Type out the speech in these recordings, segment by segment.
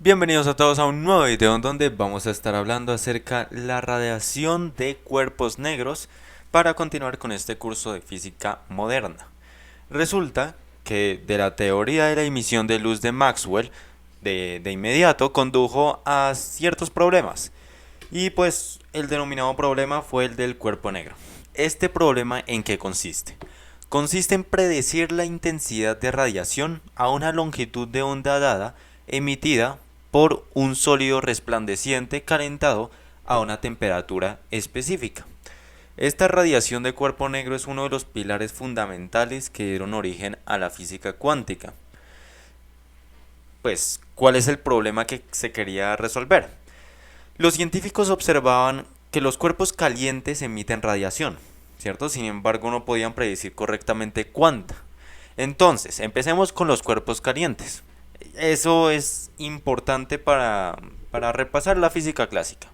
Bienvenidos a todos a un nuevo video en donde vamos a estar hablando acerca de la radiación de cuerpos negros para continuar con este curso de física moderna. Resulta que de la teoría de la emisión de luz de Maxwell de inmediato condujo a ciertos problemas y pues el denominado problema fue el del cuerpo negro. ¿Este problema en qué consiste? Consiste en predecir la intensidad de radiación a una longitud de onda dada emitida por un sólido resplandeciente calentado a una temperatura específica. Esta radiación de cuerpo negro es uno de los pilares fundamentales que dieron origen a la física cuántica. Pues, ¿cuál es el problema que se quería resolver? Los científicos observaban que los cuerpos calientes emiten radiación, ¿cierto? Sin embargo, no podían predecir correctamente cuánta. Entonces, empecemos con los cuerpos calientes. Eso es importante para repasar la física clásica.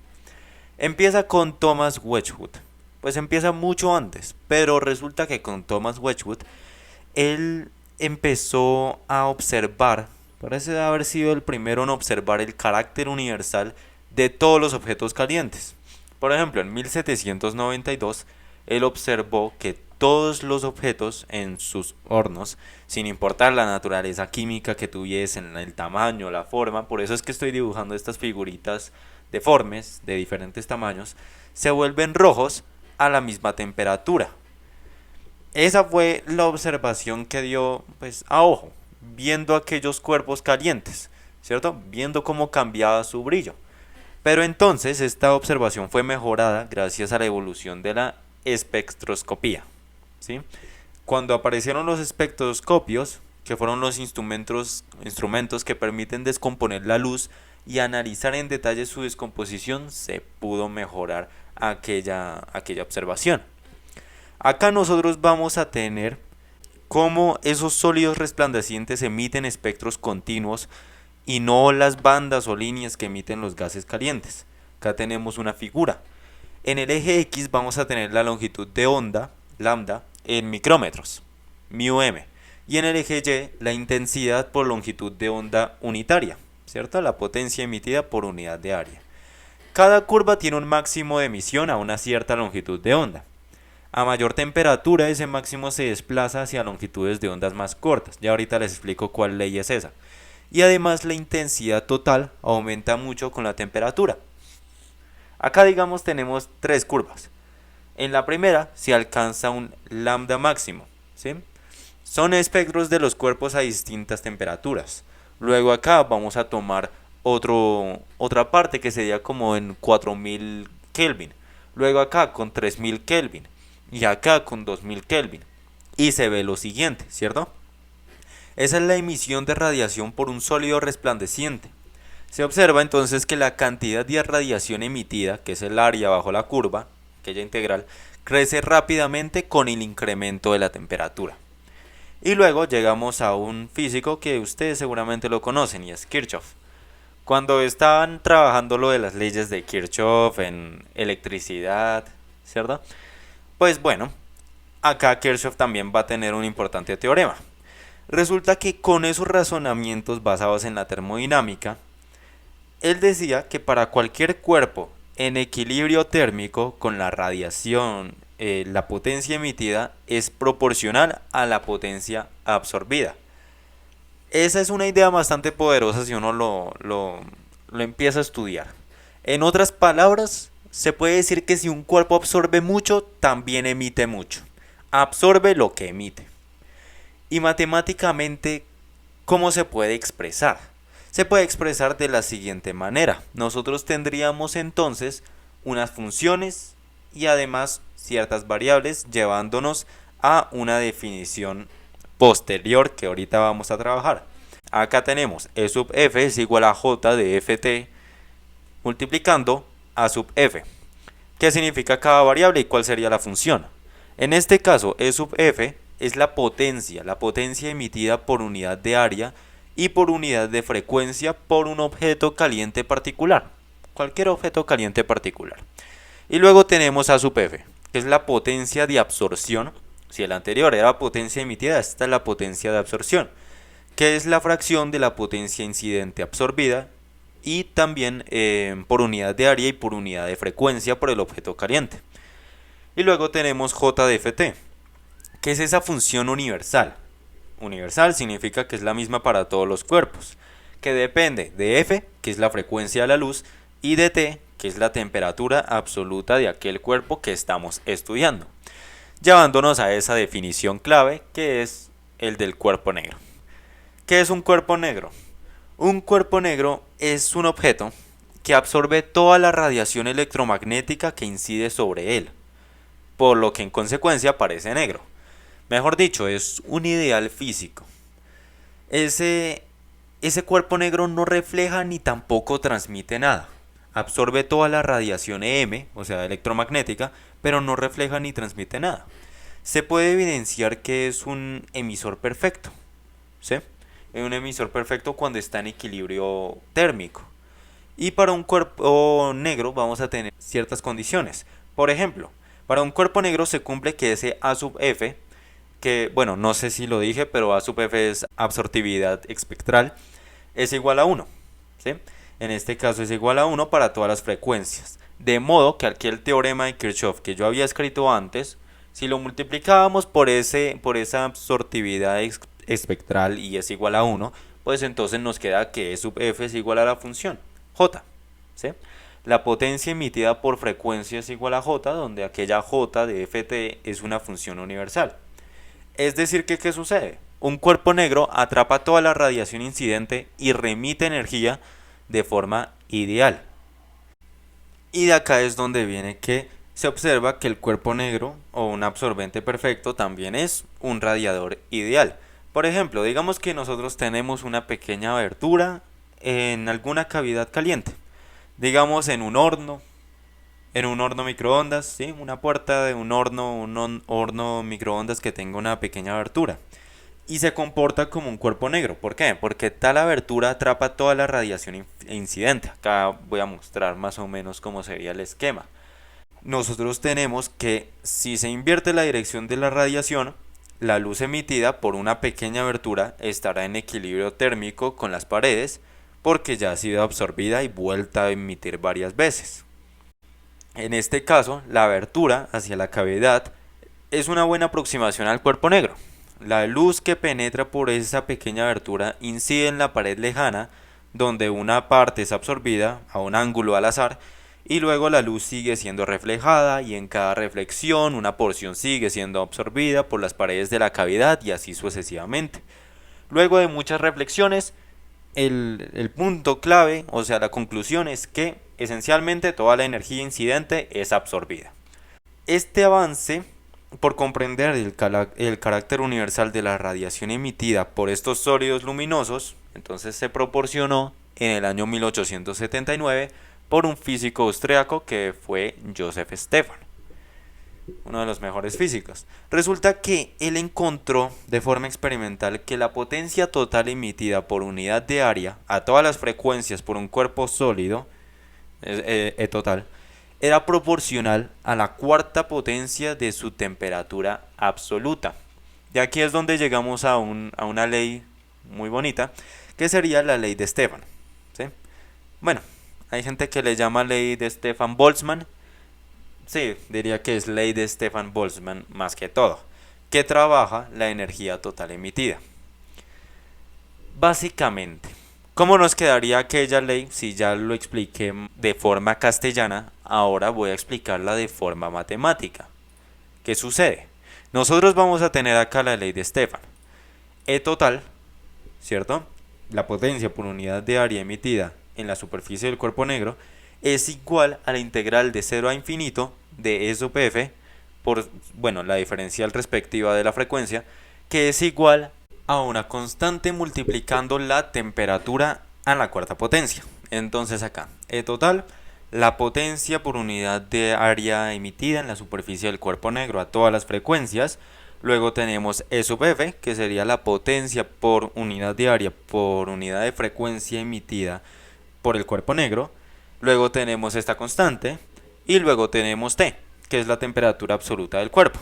Empieza con Thomas Wedgwood. Pues empieza mucho antes, pero resulta que con Thomas Wedgwood él empezó a observar, parece haber sido el primero en observar el carácter universal de todos los objetos calientes. Por ejemplo, en 1792 él observó que todos los objetos en sus hornos, sin importar la naturaleza química que tuviesen, el tamaño, la forma, por eso es que estoy dibujando estas figuritas deformes de diferentes tamaños, se vuelven rojos a la misma temperatura. Esa fue la observación que dio pues a ojo, viendo aquellos cuerpos calientes, ¿cierto? Viendo cómo cambiaba su brillo. Pero entonces esta observación fue mejorada gracias a la evolución de la espectroscopía, ¿sí? Cuando aparecieron los espectroscopios, que fueron los instrumentos que permiten descomponer la luz y analizar en detalle su descomposición, se pudo mejorar aquella observación. Acá nosotros vamos a tener cómo esos sólidos resplandecientes emiten espectros continuos y no las bandas o líneas que emiten los gases calientes. Acá tenemos una figura. En el eje X vamos a tener la longitud de onda, lambda, en micrómetros, μm. Y en el eje Y la intensidad por longitud de onda unitaria, ¿cierto? La potencia emitida por unidad de área. Cada curva tiene un máximo de emisión a una cierta longitud de onda. A mayor temperatura, ese máximo se desplaza hacia longitudes de ondas más cortas. Ya ahorita les explico cuál ley es esa. Y además la intensidad total aumenta mucho con la temperatura. Acá digamos tenemos tres curvas. En la primera se alcanza un lambda máximo, ¿sí? Son espectros de los cuerpos a distintas temperaturas. Luego acá vamos a tomar otra parte que sería como en 4000 Kelvin. Luego acá con 3000 Kelvin. Y acá con 2000 Kelvin. Y se ve lo siguiente, ¿cierto? Esa es la emisión de radiación por un sólido resplandeciente. Se observa entonces que la cantidad de radiación emitida, que es el área bajo la curva, aquella integral, crece rápidamente con el incremento de la temperatura. Y luego llegamos a un físico que ustedes seguramente lo conocen y es Kirchhoff. Cuando estaban trabajando lo de las leyes de Kirchhoff en electricidad, ¿cierto? Pues bueno, acá Kirchhoff también va a tener un importante teorema. Resulta que con esos razonamientos basados en la termodinámica, él decía que para cualquier cuerpo en equilibrio térmico con la radiación, la potencia emitida es proporcional a la potencia absorbida. Esa es una idea bastante poderosa si uno lo empieza a estudiar. En otras palabras, se puede decir que si un cuerpo absorbe mucho, también emite mucho. Absorbe lo que emite. Y matemáticamente, ¿cómo se puede expresar? Se puede expresar de la siguiente manera. Nosotros tendríamos entonces unas funciones y además ciertas variables llevándonos a una definición posterior que ahorita vamos a trabajar. Acá tenemos E sub f es igual a j de ft multiplicando a sub f. ¿Qué significa cada variable y cuál sería la función? En este caso, E sub f es la potencia emitida por unidad de área y por unidad de frecuencia por un objeto caliente particular. Cualquier objeto caliente particular. Y luego tenemos A sub f, que es la potencia de absorción. Si el anterior era potencia emitida, esta es la potencia de absorción, que es la fracción de la potencia incidente absorbida y también por unidad de área y por unidad de frecuencia por el objeto caliente. Y luego tenemos J de Ft, que es esa función universal. Universal significa que es la misma para todos los cuerpos, que depende de F, que es la frecuencia de la luz, y de T, que es la temperatura absoluta de aquel cuerpo que estamos estudiando, llevándonos a esa definición clave que es el del cuerpo negro. ¿Qué es un cuerpo negro? Un cuerpo negro es un objeto que absorbe toda la radiación electromagnética que incide sobre él, por lo que en consecuencia parece negro. Mejor dicho, es un ideal físico. Ese, ese cuerpo negro no refleja ni tampoco transmite nada. Absorbe toda la radiación EM, o sea, electromagnética, pero no refleja ni transmite nada. Se puede evidenciar que es un emisor perfecto, ¿sí? Es un emisor perfecto cuando está en equilibrio térmico. Y para un cuerpo negro vamos a tener ciertas condiciones. Por ejemplo, para un cuerpo negro se cumple que ese A sub F, que bueno, no sé si lo dije, pero A sub F es absortividad espectral, es igual a 1, ¿sí? En este caso es igual a 1 para todas las frecuencias. De modo que aquí el teorema de Kirchhoff que yo había escrito antes, si lo multiplicábamos por esa absortividad espectral y es igual a 1, pues entonces nos queda que E sub F es igual a la función J, ¿sí? La potencia emitida por frecuencia es igual a J, donde aquella J de Ft es una función universal. Es decir, que ¿qué sucede? Un cuerpo negro atrapa toda la radiación incidente y remite energía de forma ideal. Y de acá es donde viene que se observa que el cuerpo negro o un absorbente perfecto también es un radiador ideal. Por ejemplo, digamos que nosotros tenemos una pequeña abertura en alguna cavidad caliente, digamos en un horno microondas, ¿sí? Una puerta de un horno microondas que tenga una pequeña abertura y se comporta como un cuerpo negro. ¿Por qué? Porque tal abertura atrapa toda la radiación incidente. Acá voy a mostrar más o menos cómo sería el esquema. Nosotros tenemos que si se invierte la dirección de la radiación, la luz emitida por una pequeña abertura estará en equilibrio térmico con las paredes porque ya ha sido absorbida y vuelta a emitir varias veces. En este caso, la abertura hacia la cavidad es una buena aproximación al cuerpo negro. La luz que penetra por esa pequeña abertura incide en la pared lejana, donde una parte es absorbida a un ángulo al azar, y luego la luz sigue siendo reflejada y en cada reflexión una porción sigue siendo absorbida por las paredes de la cavidad y así sucesivamente. Luego de muchas reflexiones, el punto clave, o sea, la conclusión es que esencialmente toda la energía incidente es absorbida. Este avance, por comprender el carácter universal de la radiación emitida por estos sólidos luminosos, entonces se proporcionó en el año 1879 por un físico austriaco que fue Joseph Stefan, uno de los mejores físicos. Resulta que él encontró de forma experimental que la potencia total emitida por unidad de área a todas las frecuencias por un cuerpo sólido total era proporcional a la cuarta potencia de su temperatura absoluta. Y aquí es donde llegamos a una ley muy bonita, que sería la ley de Stefan, ¿sí? Bueno, hay gente que le llama ley de Stefan-Boltzmann. Sí, diría que es ley de Stefan-Boltzmann más que todo, que trabaja la energía total emitida. Básicamente, ¿cómo nos quedaría aquella ley si ya lo expliqué de forma castellana? Ahora voy a explicarla de forma matemática. ¿Qué sucede? Nosotros vamos a tener acá la ley de Stefan. E total, ¿cierto? La potencia por unidad de área emitida en la superficie del cuerpo negro es igual a la integral de 0 a infinito de E sub f por, bueno, la diferencial respectiva de la frecuencia, que es igual a una constante multiplicando la temperatura a la cuarta potencia. Entonces acá, E total, la potencia por unidad de área emitida en la superficie del cuerpo negro a todas las frecuencias. Luego tenemos E sub f, que sería la potencia por unidad de área por unidad de frecuencia emitida por el cuerpo negro. Luego tenemos esta constante y luego tenemos T, que es la temperatura absoluta del cuerpo.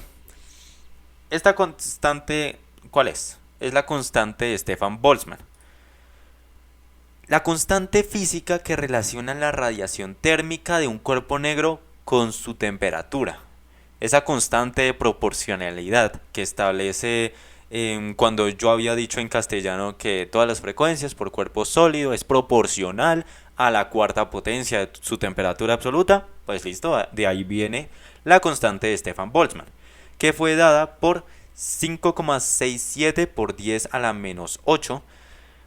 Esta constante, ¿cuál es? Es la constante de Stefan-Boltzmann. La constante física que relaciona la radiación térmica de un cuerpo negro con su temperatura. Esa constante de proporcionalidad que establece cuando yo había dicho en castellano que todas las frecuencias por cuerpo sólido es proporcional a la cuarta potencia de su temperatura absoluta, pues listo, de ahí viene la constante de Stefan Boltzmann, que fue dada por 5,67 por 10 a la menos 8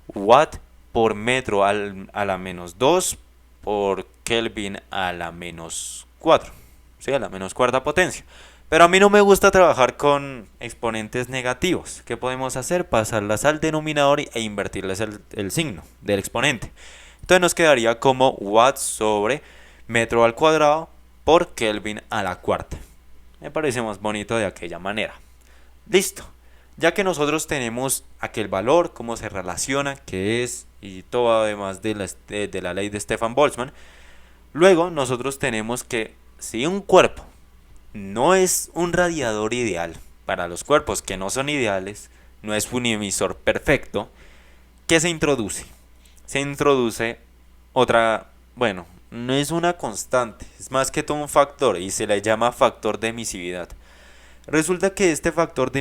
watt por metro a la menos 2 por Kelvin a la menos 4, ¿sí? A la menos cuarta potencia. Pero a mí no me gusta trabajar con exponentes negativos. ¿Qué podemos hacer? Pasarlas al denominador e invertirles el signo del exponente. Entonces nos quedaría como watt sobre metro al cuadrado por Kelvin a la cuarta. Me parece más bonito de aquella manera. Listo. Ya que nosotros tenemos aquel valor, cómo se relaciona, qué es y todo además de la ley de Stefan Boltzmann, luego nosotros tenemos que si un cuerpo no es un radiador ideal para los cuerpos que no son ideales, no es un emisor perfecto, ¿qué se introduce? Se introduce otra, bueno, no es una constante, es más que todo un factor y se le llama factor de emisividad. Resulta que este factor de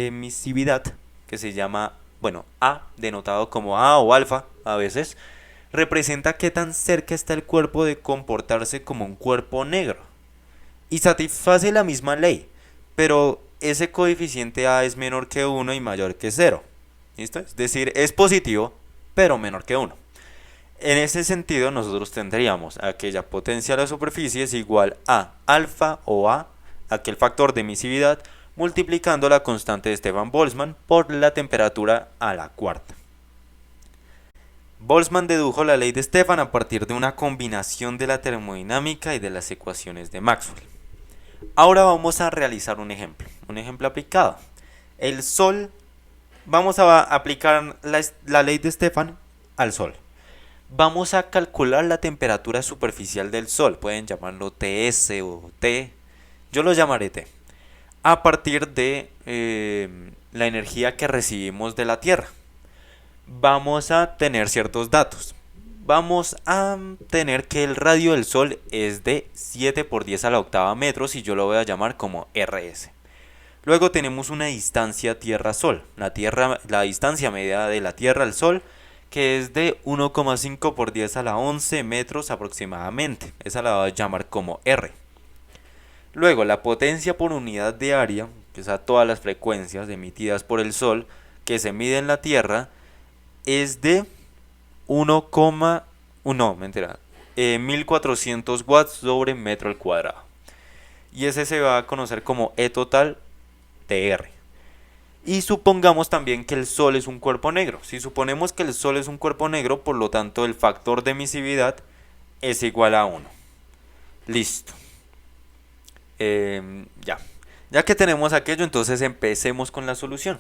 emisividad, que se llama, bueno, A, denotado como A o alfa a veces, representa qué tan cerca está el cuerpo de comportarse como un cuerpo negro. Y satisface la misma ley, pero ese coeficiente A es menor que 1 y mayor que 0. ¿Listo? Es decir, es positivo, pero menor que 1. En ese sentido, nosotros tendríamos aquella potencia a la superficie es igual a alfa o A, aquel factor de emisividad, multiplicando la constante de Stefan Boltzmann por la temperatura a la cuarta. Boltzmann dedujo la ley de Stefan a partir de una combinación de la termodinámica y de las ecuaciones de Maxwell. Ahora vamos a realizar un ejemplo aplicado. El Sol, vamos a aplicar la ley de Stefan al Sol. Vamos a calcular la temperatura superficial del Sol, pueden llamarlo TS o T, yo lo llamaré T, a partir de la energía que recibimos de la Tierra. Vamos a tener ciertos datos. Vamos a tener que el radio del Sol es de 7 por 10 a la octava metros y yo lo voy a llamar como RS. Luego tenemos una distancia Tierra-Sol, la distancia media de la Tierra al Sol, que es de 1,5 por 10 a la 11 metros aproximadamente. Esa la voy a llamar como R. Luego la potencia por unidad de área, que es a todas las frecuencias emitidas por el Sol que se mide en la Tierra, es de 1400 watts sobre metro al cuadrado. Y ese se va a conocer como E total de R. Y supongamos también que el Sol es un cuerpo negro. Si suponemos que el Sol es un cuerpo negro, por lo tanto el factor de emisividad es igual a 1. Listo. Ya que tenemos aquello, entonces empecemos con la solución.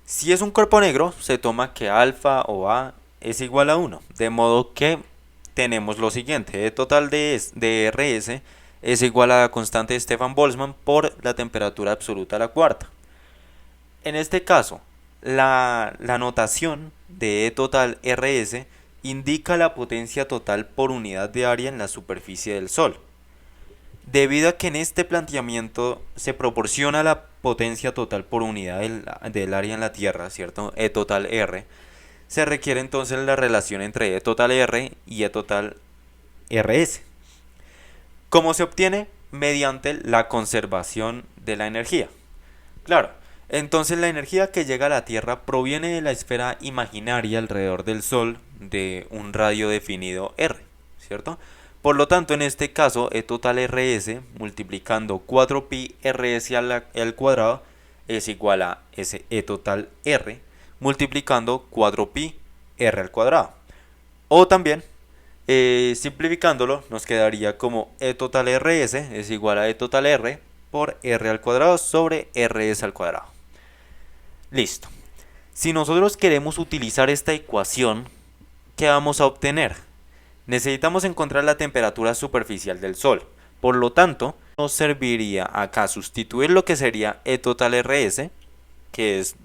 Si es un cuerpo negro, se toma que alfa o A es igual a 1. De modo que tenemos lo siguiente. E total de RS es igual a la constante de Stefan Boltzmann por la temperatura absoluta a la cuarta. En este caso, la notación de E total RS indica la potencia total por unidad de área en la superficie del Sol. Debido a que en este planteamiento se proporciona la potencia total por unidad del área en la Tierra, ¿cierto? E total R, se requiere entonces la relación entre E total R y E total RS. ¿Cómo se obtiene? Mediante la conservación de la energía. Claro, entonces la energía que llega a la Tierra proviene de la esfera imaginaria alrededor del Sol de un radio definido R, ¿cierto? Por lo tanto, en este caso, E total RS multiplicando 4pi RS al cuadrado es igual a ese E total R multiplicando 4pi R al cuadrado. O también, simplificándolo, nos quedaría como E total RS es igual a E total R por R al cuadrado sobre RS al cuadrado. Listo. Si nosotros queremos utilizar esta ecuación, ¿qué vamos a obtener? Necesitamos encontrar la temperatura superficial del Sol. Por lo tanto, nos serviría acá sustituir lo que sería E total RS, que es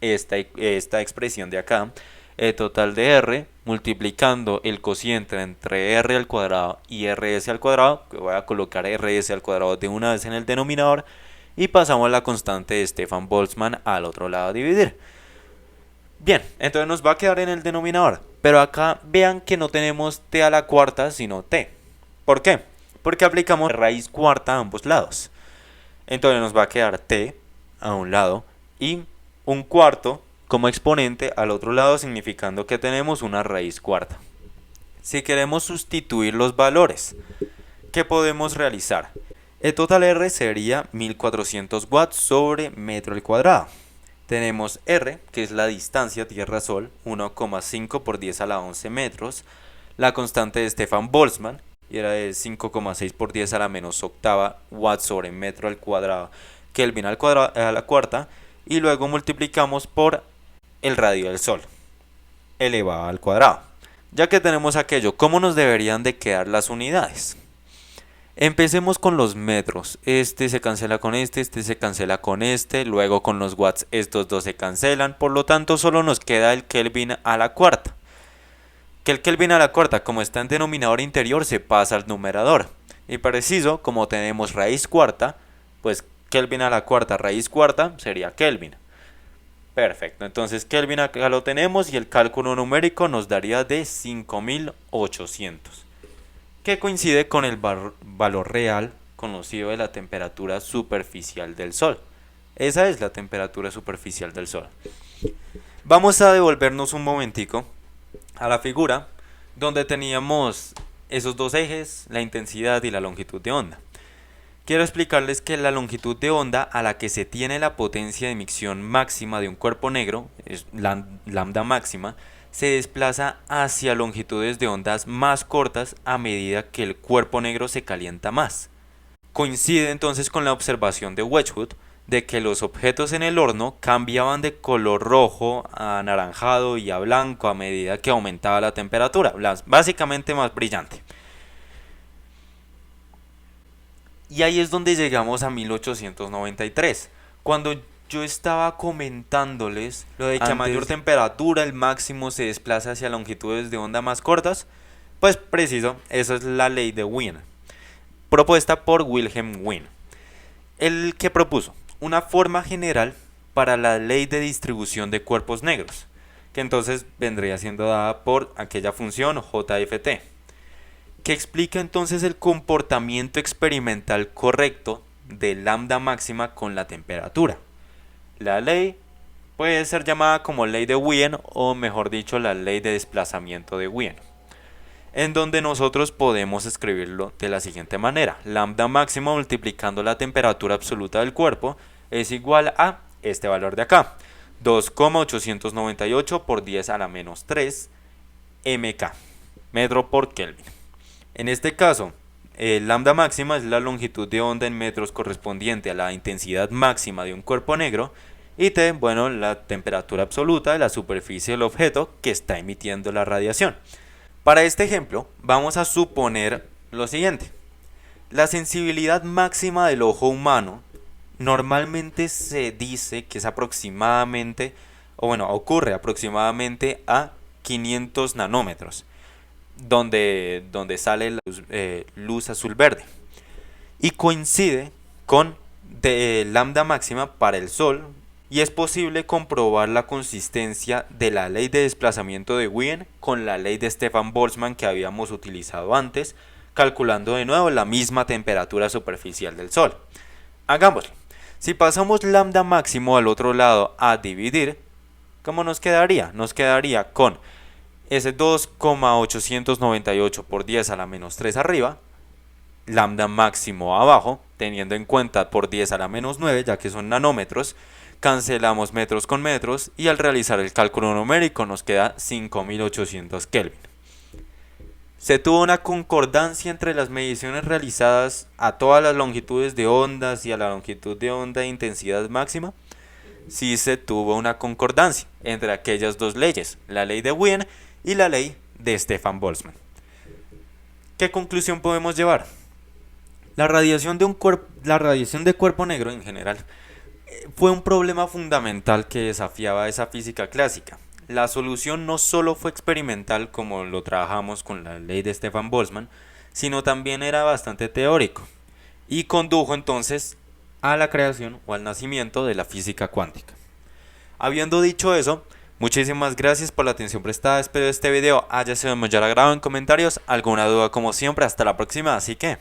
esta expresión de acá, E total de R multiplicando el cociente entre R al cuadrado y RS al cuadrado, que voy a colocar RS al cuadrado de una vez en el denominador, y pasamos la constante de Stefan-Boltzmann al otro lado a dividir. Bien, entonces nos va a quedar en el denominador, pero acá vean que no tenemos t a la cuarta sino t. ¿Por qué? Porque aplicamos raíz cuarta a ambos lados. Entonces nos va a quedar t a un lado y un cuarto como exponente al otro lado, significando que tenemos una raíz cuarta. Si queremos sustituir los valores, ¿qué podemos realizar? El total R sería 1400 watts sobre metro al cuadrado. Tenemos R, que es la distancia Tierra-Sol, 1,5 por 10 a la 11 metros. La constante de Stefan-Boltzmann, y era de 5,6 por 10 a la menos octava watts sobre metro al cuadrado, Kelvin a la cuarta. Y luego multiplicamos por el radio del Sol, elevado al cuadrado. Ya que tenemos aquello, ¿cómo nos deberían de quedar las unidades? Empecemos con los metros. Este se cancela con este se cancela con este, luego con los watts estos dos se cancelan, por lo tanto solo nos queda el Kelvin a la cuarta. Que el Kelvin a la cuarta, como está en denominador interior, se pasa al numerador. Y preciso, como tenemos raíz cuarta, pues Kelvin a la cuarta raíz cuarta sería Kelvin. Perfecto, entonces Kelvin acá lo tenemos y el cálculo numérico nos daría de 5800, que coincide con el valor real conocido de la temperatura superficial del Sol. Esa es la temperatura superficial del Sol. Vamos a devolvernos un momentico a la figura donde teníamos esos dos ejes, la intensidad y la longitud de onda. Quiero explicarles que la longitud de onda a la que se tiene la potencia de emisión máxima de un cuerpo negro, es lambda máxima, se desplaza hacia longitudes de ondas más cortas a medida que el cuerpo negro se calienta más. Coincide entonces con la observación de Wedgwood de que los objetos en el horno cambiaban de color rojo a anaranjado y a blanco a medida que aumentaba la temperatura, básicamente más brillante. Y ahí es donde llegamos a 1893, cuando yo estaba comentándoles lo de que a mayor temperatura el máximo se desplaza hacia longitudes de onda más cortas. Pues preciso, esa es la ley de Wien, propuesta por Wilhelm Wien, el que propuso una forma general para la ley de distribución de cuerpos negros, que entonces vendría siendo dada por aquella función JFT, que explica entonces el comportamiento experimental correcto de lambda máxima con la temperatura. La ley puede ser llamada como ley de Wien, o mejor dicho, la ley de desplazamiento de Wien, en donde nosotros podemos escribirlo de la siguiente manera: lambda máxima multiplicando la temperatura absoluta del cuerpo es igual a este valor de acá, 2,898 por 10 a la menos 3 mK, metro por Kelvin. En este caso, el lambda máxima es la longitud de onda en metros correspondiente a la intensidad máxima de un cuerpo negro, y T, bueno, la temperatura absoluta de la superficie del objeto que está emitiendo la radiación. Para este ejemplo, vamos a suponer lo siguiente: la sensibilidad máxima del ojo humano normalmente se dice que es aproximadamente, ocurre aproximadamente a 500 nanómetros. Donde sale la luz azul verde, y coincide con lambda máxima para el Sol, y es posible comprobar la consistencia de la ley de desplazamiento de Wien con la ley de Stefan-Boltzmann que habíamos utilizado antes, calculando de nuevo la misma temperatura superficial del Sol. Hagámoslo. Si pasamos lambda máximo al otro lado a dividir, ¿cómo nos quedaría? Nos quedaría con ese 2,898 por 10 a la menos 3 arriba, lambda máximo abajo, teniendo en cuenta por 10 a la menos 9, ya que son nanómetros, cancelamos metros con metros y al realizar el cálculo numérico nos queda 5800 Kelvin. Se tuvo una concordancia entre las mediciones realizadas a todas las longitudes de ondas y a la longitud de onda de intensidad máxima. Sí se tuvo una concordancia entre aquellas dos leyes, la ley de Wien y la ley de Stefan-Boltzmann. ¿Qué conclusión podemos llevar? La radiación de cuerpo negro en general fue un problema fundamental que desafiaba esa física clásica. la solución no solo fue experimental como lo trabajamos con la ley de Stefan Boltzmann, sino también era bastante teórico y condujo entonces a la creación o al nacimiento de la física cuántica. Habiendo dicho eso, muchísimas gracias por la atención prestada. Espero este video haya sido de mayor agrado. En comentarios alguna duda, como siempre. Hasta la próxima, así que